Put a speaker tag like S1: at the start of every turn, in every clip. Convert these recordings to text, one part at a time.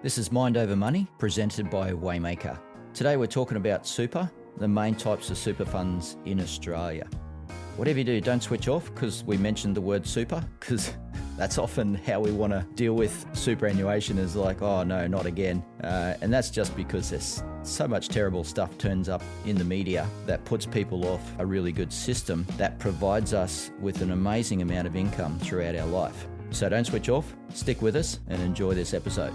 S1: This is Mind Over Money, presented by Waymaker. Today we're talking about super, the main types of super funds in Australia. Whatever you do, don't switch off because we mentioned the word super, because that's often how we want to deal with superannuation is like, oh no, not again. And that's just because there's so much terrible stuff turns up in the media that puts people off a really good system that provides us with an amazing amount of income throughout our life. So don't switch off, stick with us and enjoy this episode.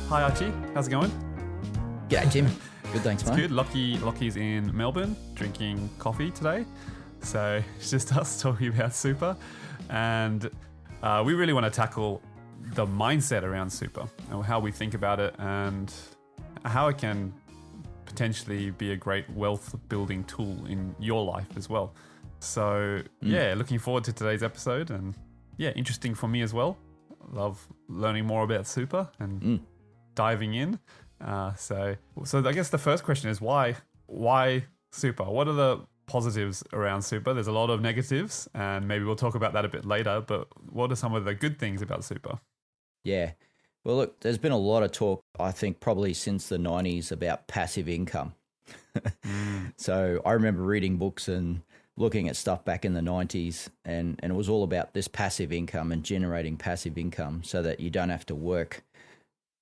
S2: Hi Archie, how's it going?
S1: G'day Tim. Good, thanks mate.
S2: It's good. Lockie's in Melbourne drinking coffee today. So it's just us talking about super. And we really want to tackle the mindset around super, or how we think about it and how it can potentially be a great wealth building tool in your life as well. So looking forward to today's episode, and interesting for me as well. Love learning more about super and diving in. So I guess the first question is why super? What are the positives around super? There's a lot of negatives, and maybe we'll talk about that a bit later, but what are some of the good things about super?
S1: Yeah. Well, look, there's been a lot of talk, I think, probably since the 90s about passive income. So I remember reading books and looking at stuff back in the 90s, and it was all about this passive income and generating passive income so that you don't have to work,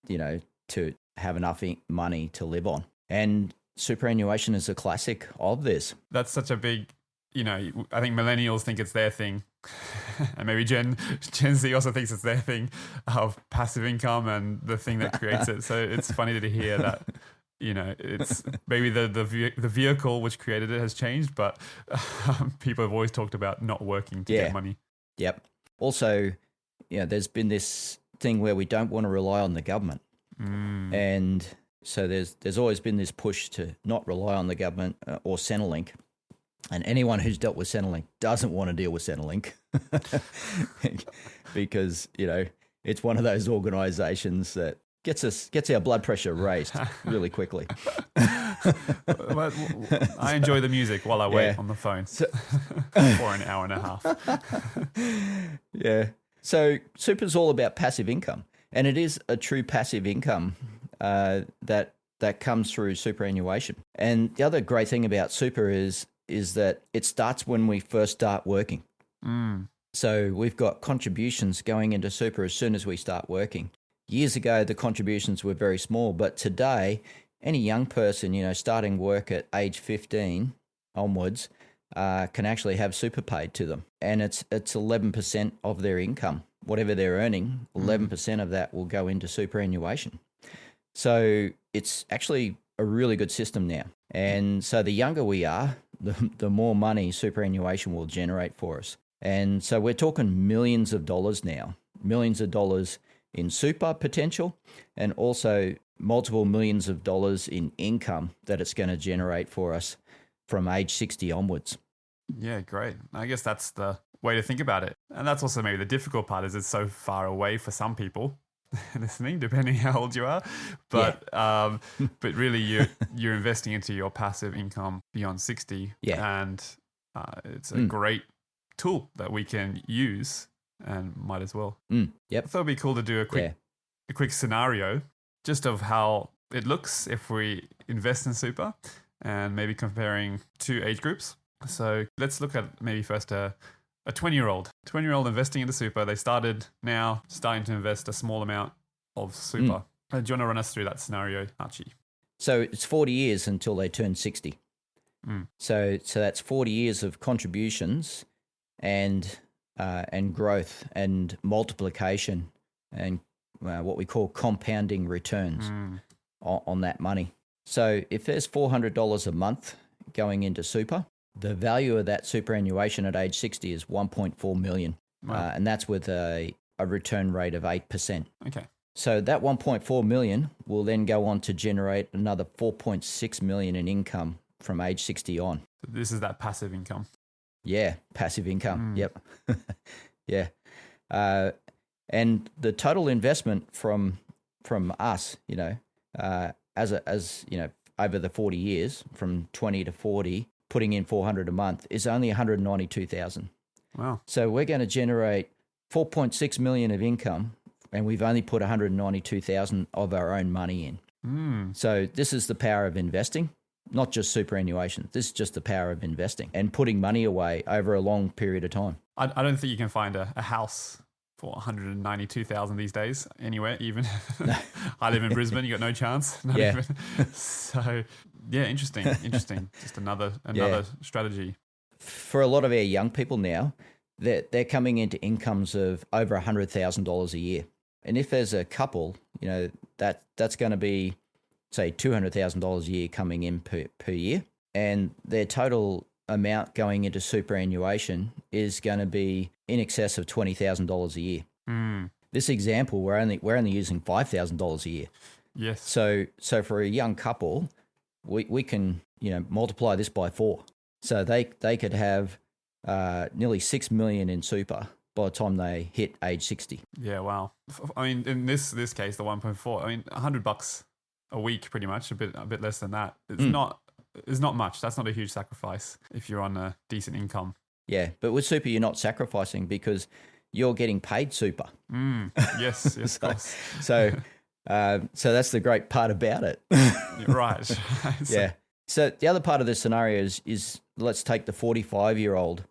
S1: to have enough money to live on. And superannuation is a classic of this.
S2: That's such a big, I think millennials think it's their thing. And maybe Gen Z also thinks it's their thing of passive income and the thing that creates it. So it's funny to hear that, it's maybe the vehicle which created it has changed, but people have always talked about not working to get money.
S1: Yep. Also, there's been this thing where we don't want to rely on the government. And so there's always been this push to not rely on the government or Centrelink. And anyone who's dealt with Centrelink doesn't want to deal with Centrelink because, it's one of those organisations that gets our blood pressure raised really quickly.
S2: But I enjoy the music while I wait on the phone for an hour and a half.
S1: Yeah. So super's all about passive income. And it is a true passive income that comes through superannuation. And the other great thing about super is that it starts when we first start working. So we've got contributions going into super as soon as we start working. Years ago, the contributions were very small, but today, any young person, starting work at age 15 onwards, can actually have super paid to them. And it's 11% of their income. Whatever they're earning, 11% of that will go into superannuation. So it's actually a really good system now. And so the younger we are, the more money superannuation will generate for us. And so we're talking millions of dollars now, millions of dollars in super potential, and also multiple millions of dollars in income that it's going to generate for us from age 60 onwards.
S2: Yeah, great. I guess that's the way to think about it. And that's also maybe the difficult part is it's so far away for some people listening, depending how old you are. But but really you're investing into your passive income beyond 60. Yeah. And it's a great tool that we can use and might as well.
S1: Yep.
S2: I thought it'd be cool to do a quick scenario just of how it looks if we invest in super and maybe comparing two age groups. So let's look at maybe first a 20-year-old investing into super. They starting to invest a small amount of super. Do you want to run us through that scenario, Archie?
S1: So it's 40 years until they turn 60. So that's 40 years of contributions and growth and multiplication and what we call compounding returns on that money. So if there's $400 a month going into super, the value of that superannuation at age 60 is $1.4 million. Wow. And that's with a return rate of 8%.
S2: Okay.
S1: So that $1.4 million will then go on to generate another $4.6 million in income from age 60 on.
S2: This is that passive income.
S1: Yeah, passive income. Yep. Yeah. And the total investment from us, as over the 40 years, from 20 to 40, putting in 400 a month is only 192,000.
S2: Wow.
S1: So we're going to generate 4.6 million of income, and we've only put 192,000 of our own money in. So this is the power of investing, not just superannuation. This is just the power of investing and putting money away over a long period of time.
S2: I don't think you can find a house for 192,000 these days anywhere, even. I live in Brisbane, you got no chance. Not even. So, yeah, interesting. Just another strategy. For a
S1: lot of our young people now, they're coming into incomes of over $100,000 a year. And if there's a couple, that's going to be, say, $200,000 a year coming in per year. And their total amount going into superannuation is going to be in excess of $20,000 a year. This example, we're only using $5,000 a year.
S2: Yes.
S1: So for a young couple, we can multiply this by 4. So they could have nearly $6 million in super by the time they hit age 60.
S2: Yeah, wow. I mean, in this case, the 1.4. I mean, $100 a week, pretty much, a bit less than that. It's not much. That's not a huge sacrifice if you're on a decent income.
S1: Yeah, but with super, you're not sacrificing because you're getting paid super.
S2: Yes, of course.
S1: So that's the great part about it.
S2: Right.
S1: Yeah. So the other part of this scenario is let's take the 45-year-old.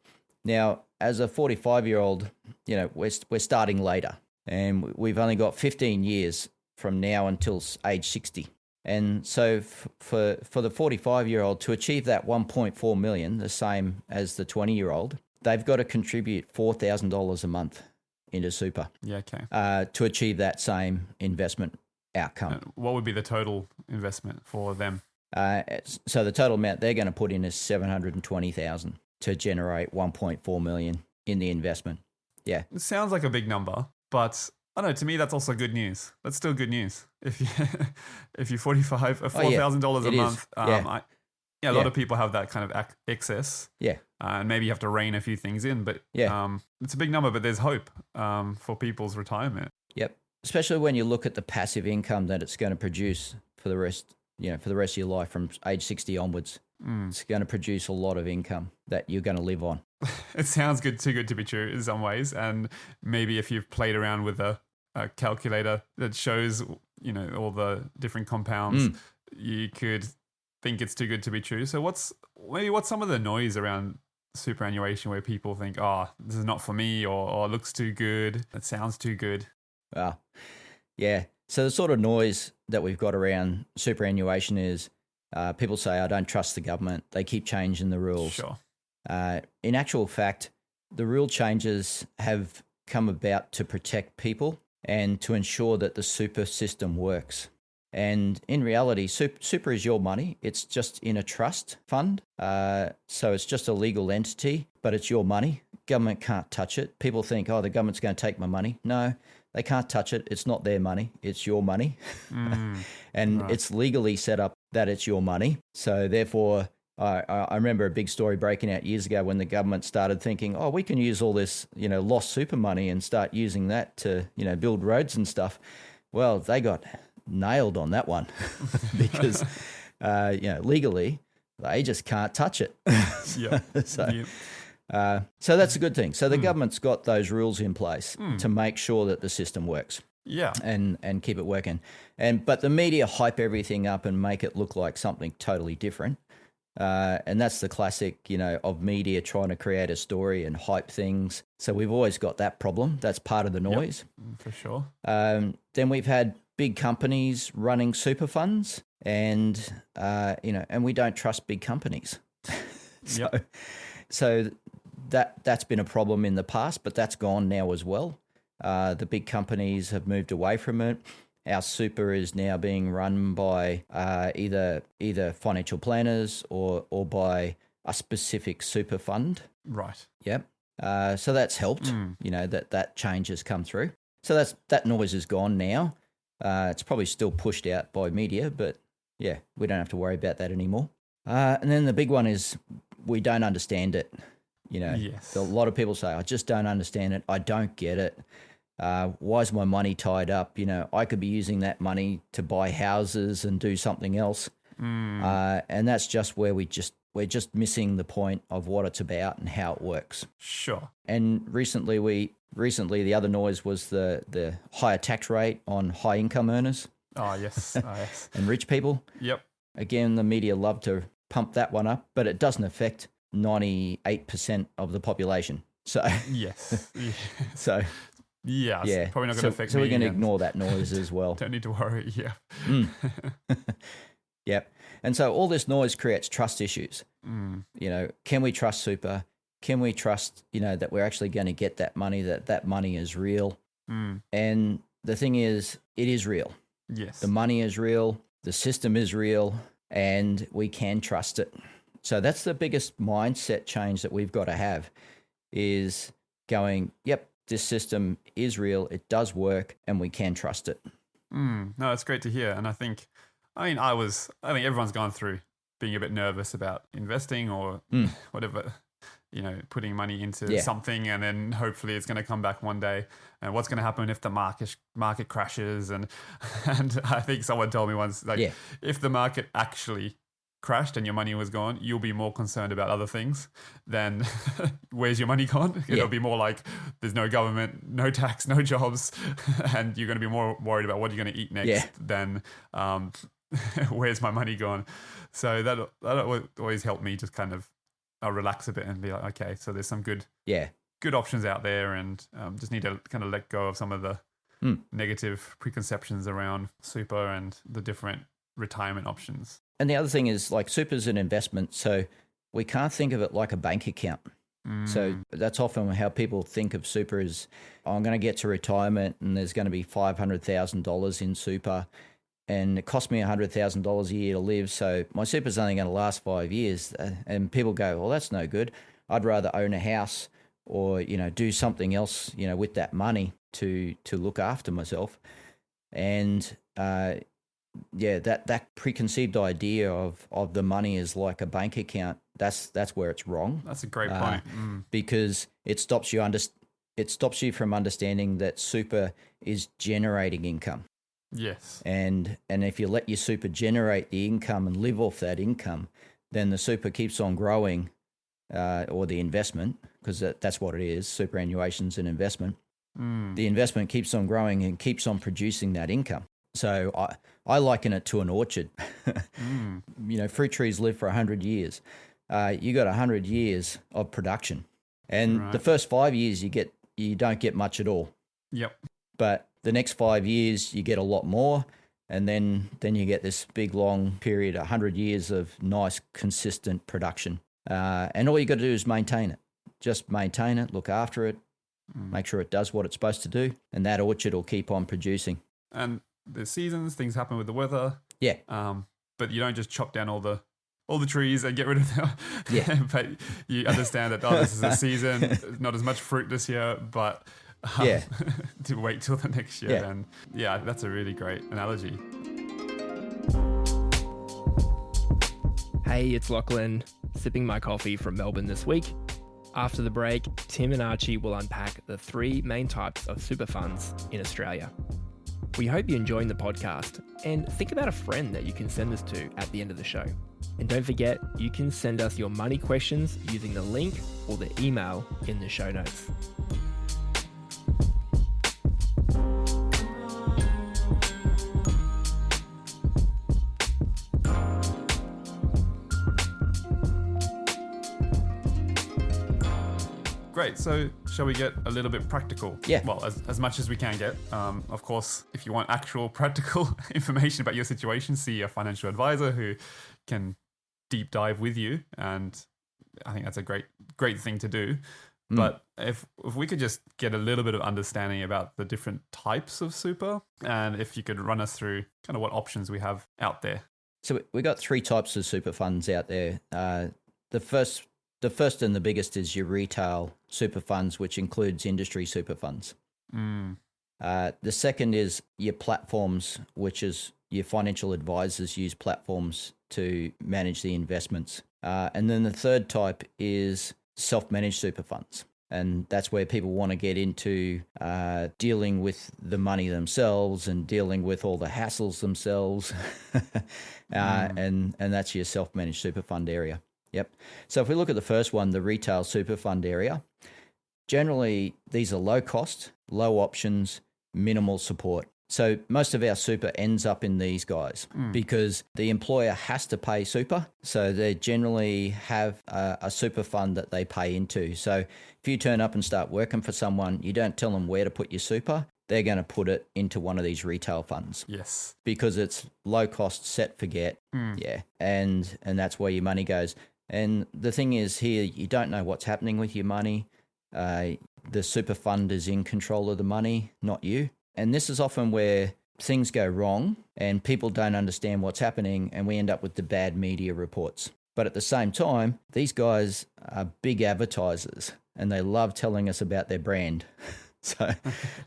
S1: Now, as a 45-year-old, we're starting later, and we've only got 15 years from now until age 60. And so for the 45-year-old to achieve that 1.4 million, the same as the 20-year-old, they've got to contribute $4,000 a month into super.
S2: Yeah, okay.
S1: To achieve that same investment outcome.
S2: And what would be the total investment for them?
S1: So the total amount they're going to put in is $720,000 to generate 1.4 million in the investment. Yeah.
S2: It sounds like a big number, but I don't know, to me that's also good news. That's still good news. If you're 45, $4,000 a month, a lot of people have that kind of excess.
S1: Yeah.
S2: And maybe you have to rein a few things in, but it's a big number, but there's hope for people's retirement.
S1: Yep. Especially when you look at the passive income that it's going to produce for the rest of your life from age 60 onwards. It's going to produce a lot of income that you're going to live on.
S2: It sounds too good to be true in some ways. And maybe if you've played around with a calculator that shows, all the different compounds, you could think it's too good to be true. So what's some of the noise around superannuation where people think, oh, this is not for me, or it looks too good, it sounds too good?
S1: Wow. Yeah. So the sort of noise that we've got around superannuation is people say, I don't trust the government. They keep changing the rules.
S2: Sure.
S1: In actual fact, the rule changes have come about to protect people and to ensure that the super system works. And in reality, super is your money. It's just in a trust fund. So it's just a legal entity, but it's your money. Government can't touch it. People think, oh, the government's going to take my money. No, they can't touch it. It's not their money. It's your money. And It's legally set up that it's your money. So therefore, I remember a big story breaking out years ago when the government started thinking, oh, we can use all this, lost super money and start using that to, build roads and stuff. Well, they got nailed on that one because, legally, they just can't touch it. So that's a good thing. So the government's got those rules in place to make sure that the system works.
S2: Yeah.
S1: And keep it working. But the media hype everything up and make it look like something totally different. And that's the classic, of media trying to create a story and hype things. So we've always got that problem. That's part of the noise.
S2: Yep, for sure.
S1: Then we've had big companies running super funds and we don't trust big companies. So that's been a problem in the past, but that's gone now as well. The big companies have moved away from it. Our super is now being run by either financial planners or by a specific super fund.
S2: Right.
S1: Yep. So that's helped. That change has come through. So that noise is gone now. It's probably still pushed out by media, but yeah, we don't have to worry about that anymore. And then the big one is we don't understand it.
S2: Yes.
S1: A lot of people say, I just don't understand it. I don't get it. Why is my money tied up? I could be using that money to buy houses and do something else. And that's just where we're just missing the point of what it's about and how it works.
S2: Sure.
S1: And recently the other noise was the higher tax rate on high income earners.
S2: Oh, yes.
S1: And rich people.
S2: Yep.
S1: Again, the media love to pump that one up, but it doesn't affect 98% of the population. So
S2: yes.
S1: So
S2: yeah, it's probably not going to affect me.
S1: So we're going to ignore that noise as well.
S2: Don't need to worry. Yeah.
S1: Yep. And so all this noise creates trust issues. Can we trust super? Can we trust, that we're actually going to get that money, that money is real? And the thing is, it is real.
S2: Yes.
S1: The money is real. The system is real, and we can trust it. So that's the biggest mindset change that we've got to have, is going, yep, this system is real, it does work, and we can trust it.
S2: No, it's great to hear. And I think everyone's gone through being a bit nervous about investing or whatever, putting money into something, and then hopefully it's going to come back one day. And what's going to happen if the market crashes? And I think someone told me once, if the market actually crashed and your money was gone, you'll be more concerned about other things than where's your money gone. It'll be more like there's no government, no tax, no jobs, and you're going to be more worried about what you're going to eat next than where's my money gone. So that always helped me just kind of relax a bit and be like, okay, so there's some good options out there, and just need to kind of let go of some of the negative preconceptions around super and the different retirement options.
S1: And the other thing is, like, super's an investment, so we can't think of it like a bank account. So that's often how people think of super is, I'm going to get to retirement and there's going to be $500,000 in super, and it cost me $100,000 a year to live, so my super's only going to last 5 years. And people go, well, that's no good. I'd rather own a house or, do something else, with that money to look after myself. And that preconceived idea of the money is like a bank account, that's where it's wrong.
S2: That's a great point.
S1: Because it stops you from understanding that super is generating income.
S2: Yes.
S1: And if you let your super generate the income and live off that income, then the super keeps on growing, or the investment, because that's what it is. Superannuation's an investment. The investment keeps on growing and keeps on producing that income. So I liken it to an orchard. Fruit trees live for 100 years. You got 100 years of production, and the first 5 years you don't get much at all.
S2: Yep.
S1: But the next 5 years you get a lot more, and then you get this big long period, 100 years of nice consistent production. And all you got to do is maintain it. Just maintain it, look after it, make sure it does what it's supposed to do, and that orchard will keep on producing.
S2: And there's seasons, things happen with the weather.
S1: Yeah.
S2: But you don't just chop down all the trees and get rid of them.
S1: Yeah.
S2: But you understand that, this is a season, not as much fruit this year, but to wait till the next year.
S1: Yeah.
S2: And that's a really great analogy.
S3: Hey, it's Lachlan, sipping my coffee from Melbourne this week. After the break, Tim and Archie will unpack the 3 main types of super funds in Australia. We hope you're enjoying the podcast, and think about a friend that you can send this to at the end of the show. And don't forget, you can send us your money questions using the link or the email in the show notes.
S2: Great. So shall we get a little bit practical?
S1: Yeah.
S2: Well, as much as we can get. Of course, if you want actual practical information about your situation, see a financial advisor who can deep dive with you. And I think that's a great thing to do. But if we could just get a little bit of understanding about the different types of super, and if you could run us through kind of what options we have out there.
S1: So we got 3 types of super funds out there. The first and the biggest is your retail super funds, which includes industry super funds. The second is your platforms, which is your financial advisors use platforms to manage the investments. And then the third type is self-managed super funds. And that's where people want to get into dealing with the money themselves and dealing with all the hassles themselves. And that's your self-managed super fund area. Yep. So if we look at the first one, the retail super fund area, generally these are low cost, low options, minimal support. So most of our super ends up in these guys because the employer has to pay super. So they generally have a super fund that they pay into. So if you turn up and start working for someone, you don't tell them where to put your super. They're going to put it into one of these retail funds.
S2: Yes.
S1: Because it's low cost, set, forget. Yeah. And that's where your money goes. And the thing is here, you don't know what's happening with your money. The super fund is in control of the money, not you. And this is often where things go wrong and people don't understand what's happening and we end up with the bad media reports. But at the same time, these guys are big advertisers and they love telling us about their brand. So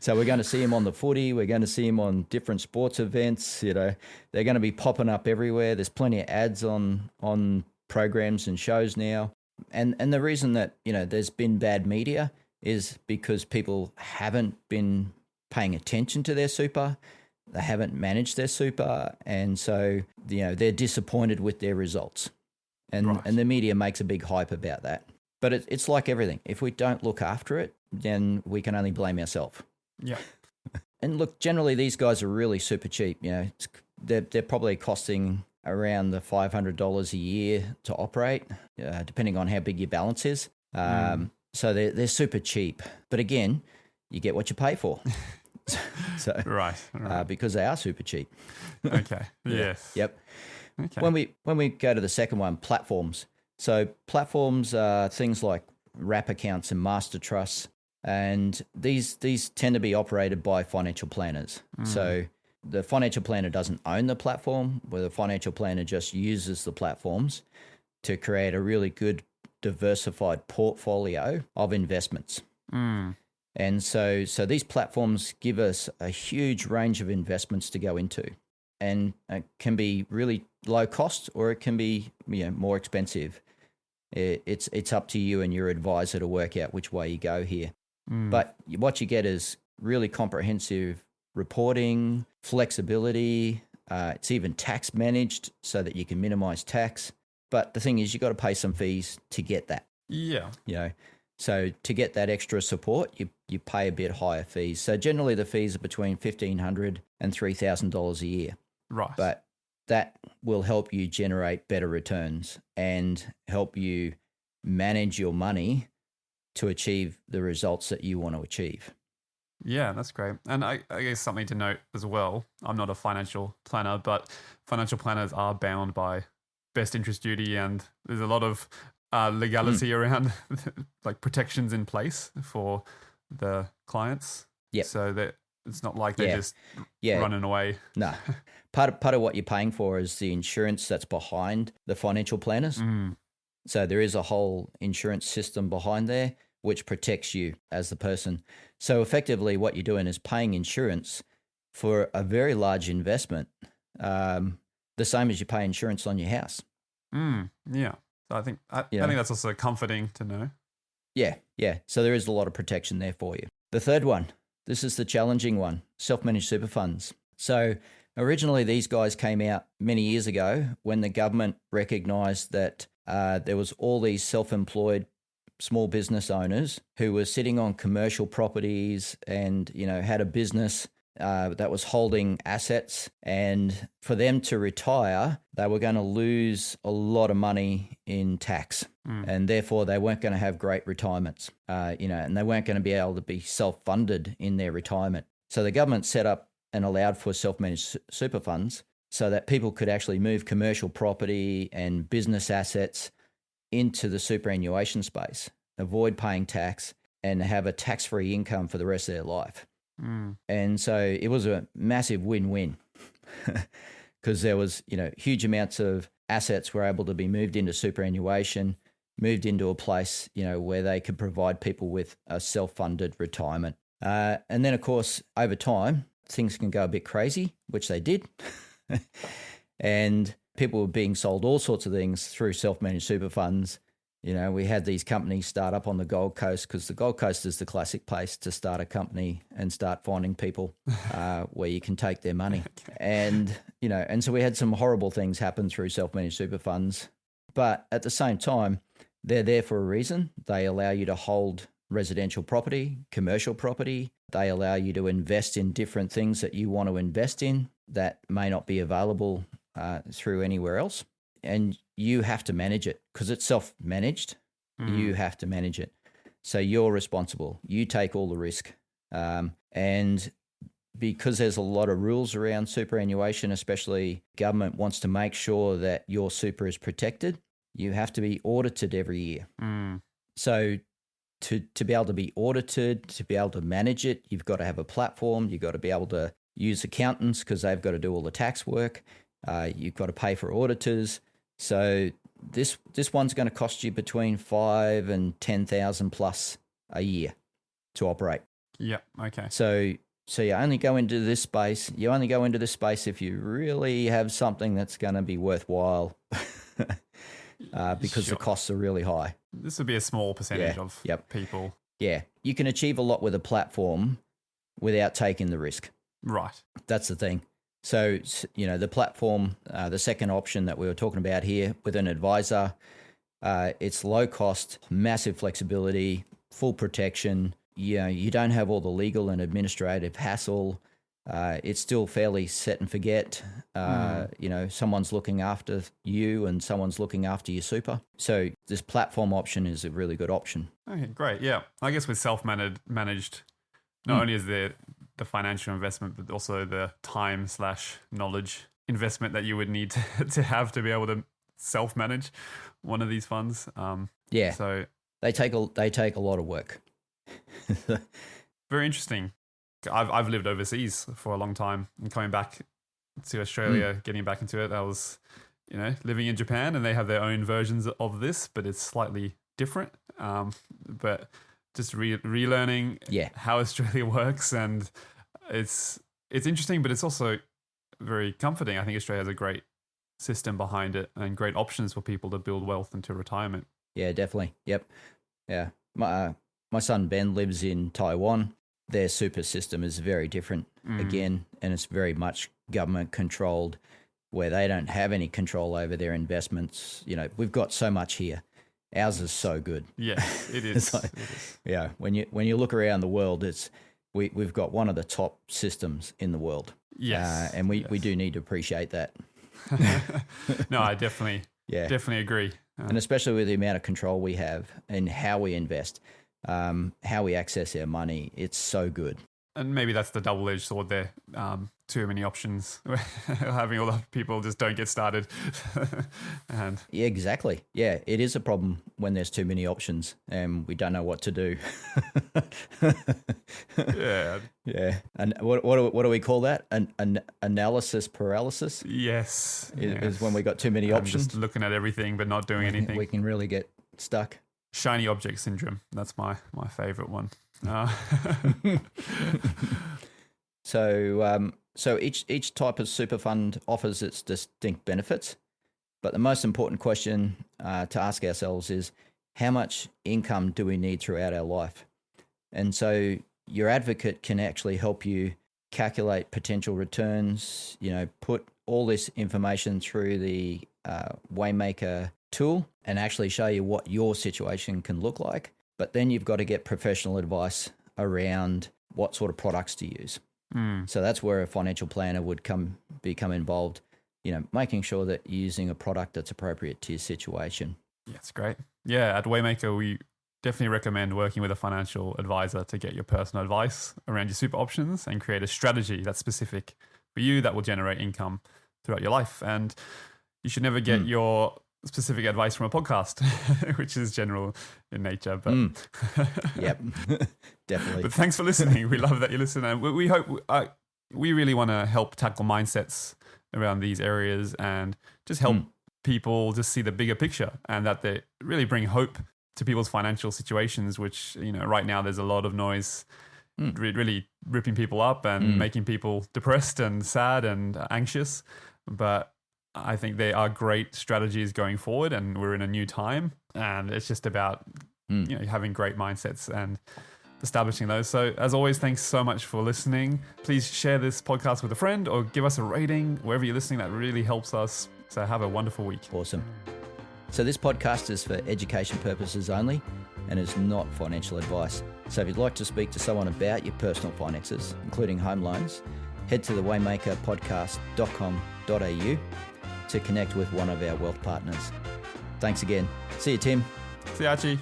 S1: we're going to see them on the footy. We're going to see them on different sports events. You know, they're going to be popping up everywhere. There's plenty of ads on programs and shows now. And the reason that, you know, there's been bad media is because people haven't been paying attention to their super. They haven't managed their super. And so, you know, they're disappointed with their results. And the media makes a big hype about that. But it's like everything. If we don't look after it, then we can only blame ourselves.
S2: Yeah.
S1: And look, generally these guys are really super cheap. You know, they're probably costing around the $500 a year to operate, depending on how big your balance is. So they're super cheap. But again, you get what you pay for. So
S2: Right.
S1: because they are super cheap.
S2: Okay. Yes.
S1: Yep.
S2: Okay.
S1: When we go to the second one, platforms. So platforms are things like wrap accounts and master trusts, and these tend to be operated by financial planners. So the financial planner doesn't own the platform, where the financial planner just uses the platforms to create a really good diversified portfolio of investments. And so these platforms give us a huge range of investments to go into, and it can be really low cost or it can be, you know, more expensive. It's up to you and your advisor to work out which way you go here. But what you get is really comprehensive reporting, flexibility. It's even tax managed so that you can minimize tax. But the thing is, you got to pay some fees to get that.
S2: Yeah.
S1: You know, so to get that extra support, you pay a bit higher fees. So generally the fees are between $1,500 and $3,000 a year.
S2: Right.
S1: But that will help you generate better returns and help you manage your money to achieve the results that you want to achieve.
S2: Yeah, that's great. And I guess something to note as well, I'm not a financial planner, but financial planners are bound by best interest duty, and there's a lot of legality around like protections in place for the clients.
S1: Yep.
S2: So that it's not like they're just running away.
S1: No. Part of what you're paying for is the insurance that's behind the financial planners. So there is a whole insurance system behind there which protects you as the person. So effectively what you're doing is paying insurance for a very large investment, the same as you pay insurance on your house.
S2: Yeah. So I think that's also comforting to know.
S1: Yeah. So there is a lot of protection there for you. The third one, this is the challenging one, self-managed super funds. So originally these guys came out many years ago when the government recognized that there was all these self-employed small business owners who were sitting on commercial properties and, you know, had a business that was holding assets, and for them to retire, they were going to lose a lot of money in tax, and therefore they weren't going to have great retirements, and they weren't going to be able to be self-funded in their retirement. So the government set up and allowed for self-managed super funds so that people could actually move commercial property and business assets into the superannuation space, avoid paying tax, and have a tax-free income for the rest of their life. And so it was a massive win-win because there was, huge amounts of assets were able to be moved into superannuation, moved into a place, where they could provide people with a self-funded retirement. And then, of course, over time, things can go a bit crazy, which they did. And people were being sold all sorts of things through self-managed super funds. We had these companies start up on the Gold Coast because the Gold Coast is the classic place to start a company and start finding people where you can take their money. And so we had some horrible things happen through self-managed super funds. But at the same time, they're there for a reason. They allow you to hold residential property, commercial property. They allow you to invest in different things that you want to invest in that may not be available through anywhere else. And you have to manage it because it's self-managed. You have to manage it. So you're responsible. You take all the risk. And because there's a lot of rules around superannuation, especially government wants to make sure that your super is protected, you have to be audited every year. So to be able to be audited, to be able to manage it, you've got to have a platform. You've got to be able to use accountants because they've got to do all the tax work. You've got to pay for auditors. So this one's going to cost you between 5 and 10,000 plus a year to operate.
S2: Yeah. Okay.
S1: So you only go into this space. You only go into this space if you really have something that's going to be worthwhile, because the costs are really high.
S2: This would be a small percentage of people.
S1: Yeah, you can achieve a lot with a platform without taking the risk.
S2: Right.
S1: That's the thing. So, the platform, the second option that we were talking about here with an advisor, it's low cost, massive flexibility, full protection. You don't have all the legal and administrative hassle. It's still fairly set and forget. Someone's looking after you and someone's looking after your super. So this platform option is a really good option.
S2: Okay, great. Yeah. I guess with self-managed, not only is there the financial investment, but also the time/knowledge investment that you would need to have to be able to self-manage one of these funds. So
S1: they take a lot of work.
S2: Very interesting. I've lived overseas for a long time, and coming back to Australia, getting back into it, I was, living in Japan, and they have their own versions of this, but it's slightly different. But just relearning how Australia works, and it's interesting, but it's also very comforting. I think Australia has a great system behind it and great options for people to build wealth into retirement.
S1: Yeah, definitely. Yep. Yeah. My son Ben lives in Taiwan. Their super system is very different again, and it's very much government controlled, where they don't have any control over their investments. We've got so much here. Ours is so good.
S2: Yeah, it is.
S1: It is. Yeah, when you look around the world, we've got one of the top systems in the world.
S2: Yes,
S1: and we do need to appreciate that.
S2: No, I definitely agree.
S1: And especially with the amount of control we have and how we invest. How we access our money, it's so good.
S2: And maybe that's the double-edged sword there. Too many options. Having all the people just don't get started.
S1: Yeah, exactly. Yeah, it is a problem when there's too many options and we don't know what to do. Yeah. And what do we call that? An analysis paralysis?
S2: Yes.
S1: Is when we got too many options.
S2: Just looking at everything but not doing anything.
S1: We can really get stuck.
S2: Shiny object syndrome. That's my favorite one.
S1: So each type of super fund offers its distinct benefits, but the most important question to ask ourselves is, how much income do we need throughout our life? And so your advocate can actually help you calculate potential returns, put all this information through the Waymaker tool and actually show you what your situation can look like. But then you've got to get professional advice around what sort of products to use. So that's where a financial planner would become involved, making sure that you're using a product that's appropriate to your situation.
S2: Yeah, it's great. Yeah, at Waymaker, we definitely recommend working with a financial advisor to get your personal advice around your super options and create a strategy that's specific for you that will generate income throughout your life. And you should never get your specific advice from a podcast, which is general in nature. But
S1: Yep, definitely.
S2: But thanks for listening. We love that you listen, and we hope we really want to help tackle mindsets around these areas and just help people just see the bigger picture, and that they really bring hope to people's financial situations, which right now there's a lot of noise really ripping people up and making people depressed and sad and anxious. But I think they are great strategies going forward, and we're in a new time, and it's just about having great mindsets and establishing those. So as always, thanks so much for listening. Please share this podcast with a friend or give us a rating wherever you're listening. That really helps us. So have a wonderful week.
S1: Awesome. So this podcast is for education purposes only and is not financial advice. So if you'd like to speak to someone about your personal finances, including home loans, head to the waymakerpodcast.com.au to connect with one of our wealth partners. Thanks again. See you, Tim.
S2: See you, Archie.